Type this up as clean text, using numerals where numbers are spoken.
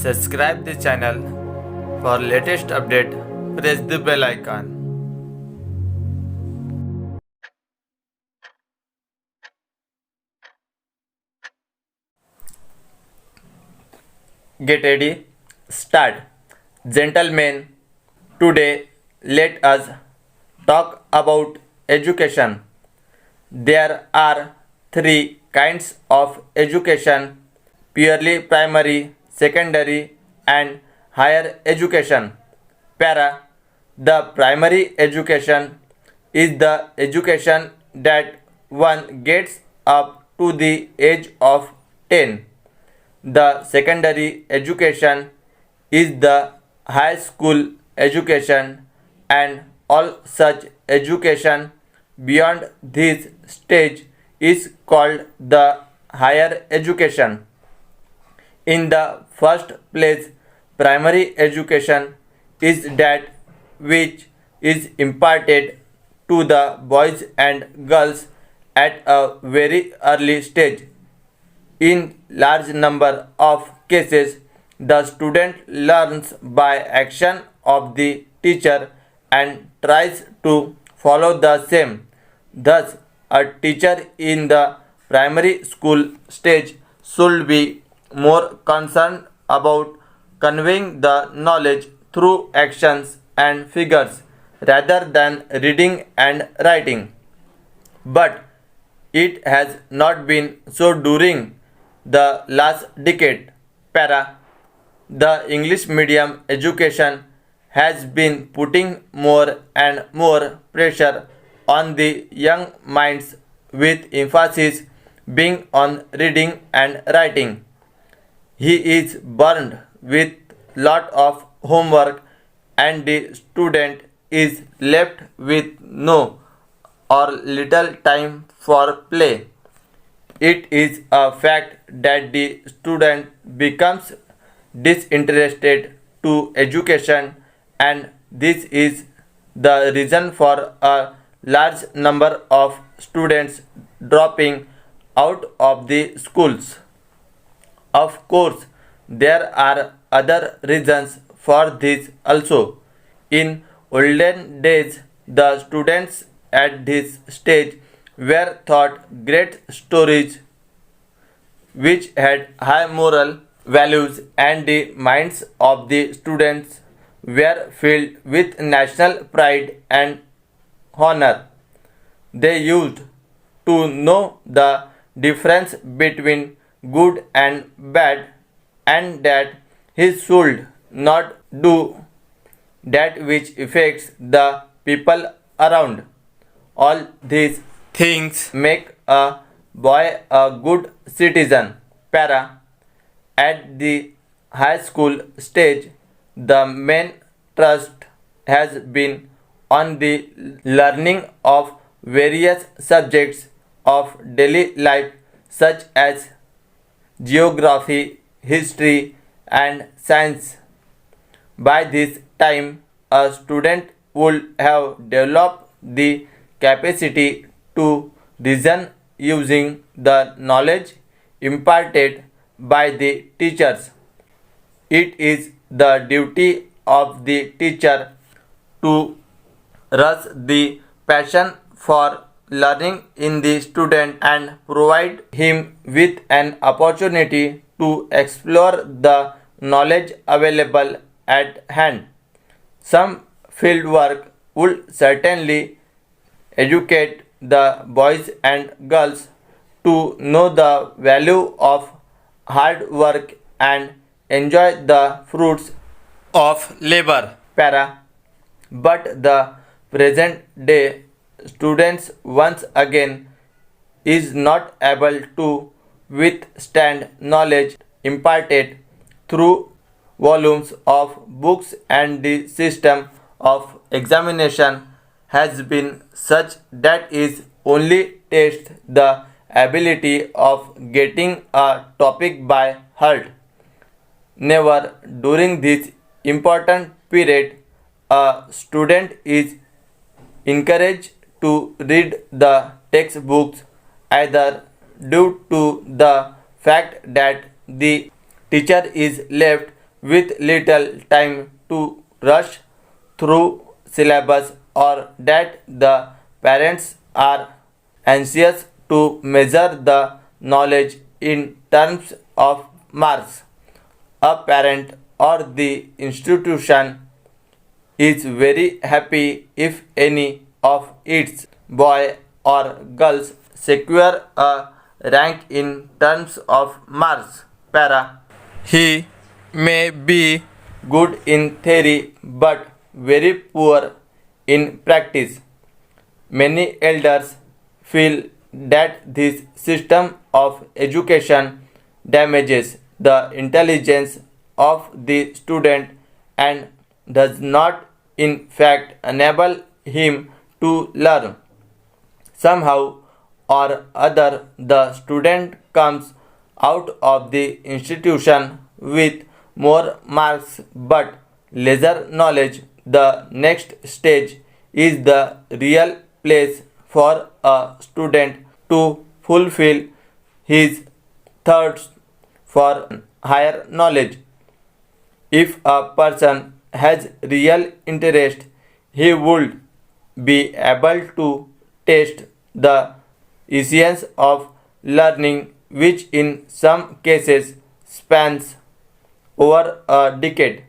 Subscribe the channel for latest update. Press the bell icon. Get ready. Start. Gentlemen, today let us talk about education. There are three kinds of education: purely primary, secondary, and higher education. Para. The primary education is the education that one gets up to the age of 10. The secondary education is the high school education, and all such education beyond this stage is called the higher education. In the first place, primary education is that which is imparted to the boys and girls at a very early stage. In large number of cases, the student learns by action of the teacher and tries to follow the same. Thus, a teacher in the primary school stage should be more concerned about conveying the knowledge through actions and figures rather than reading and writing. But it has not been so during the last decade. Para. The English medium education has been putting more and more pressure on the young minds, with emphasis being on reading and writing. He is burned with lot of homework, and the student is left with no or little time for play. It is a fact that the student becomes disinterested to education, and this is the reason for a large number of students dropping out of the schools. Of course, there are other reasons for this also. In olden days, the students at this stage were taught great stories which had high moral values, and the minds of the students were filled with national pride and honor. They used to know the difference between good and bad, and that he should not do that which affects the people around. All these things make a boy a good citizen. Para. At the high school stage, the main thrust has been on the learning of various subjects of daily life, such as geography, history, and science. By this time, a student would have developed the capacity to reason using the knowledge imparted by the teachers. It is the duty of the teacher to rouse the passion for learning in the student and provide him with an opportunity to explore the knowledge available at hand. Some field work would certainly educate the boys and girls to know the value of hard work and enjoy the fruits of labor. Para. But the present day students once again is not able to withstand knowledge imparted through volumes of books, and the system of examination has been such that is only tests the ability of getting a topic by heart. Never during this important period a student is encouraged to read the textbooks, either due to the fact that the teacher is left with little time to rush through syllabus, or that the parents are anxious to measure the knowledge in terms of marks. A parent or the institution is very happy if any of its boy or girls secure a rank in terms of marks. Para. He may be good in theory but very poor in practice. Many elders feel that this system of education damages the intelligence of the student and does not in fact enable him to learn. Somehow or other, the student comes out of the institution with more marks but lesser knowledge. The next stage is the real place for a student to fulfill his thirst for higher knowledge. If a person has real interest, he would be able to test the essence of learning, which in some cases spans over a decade.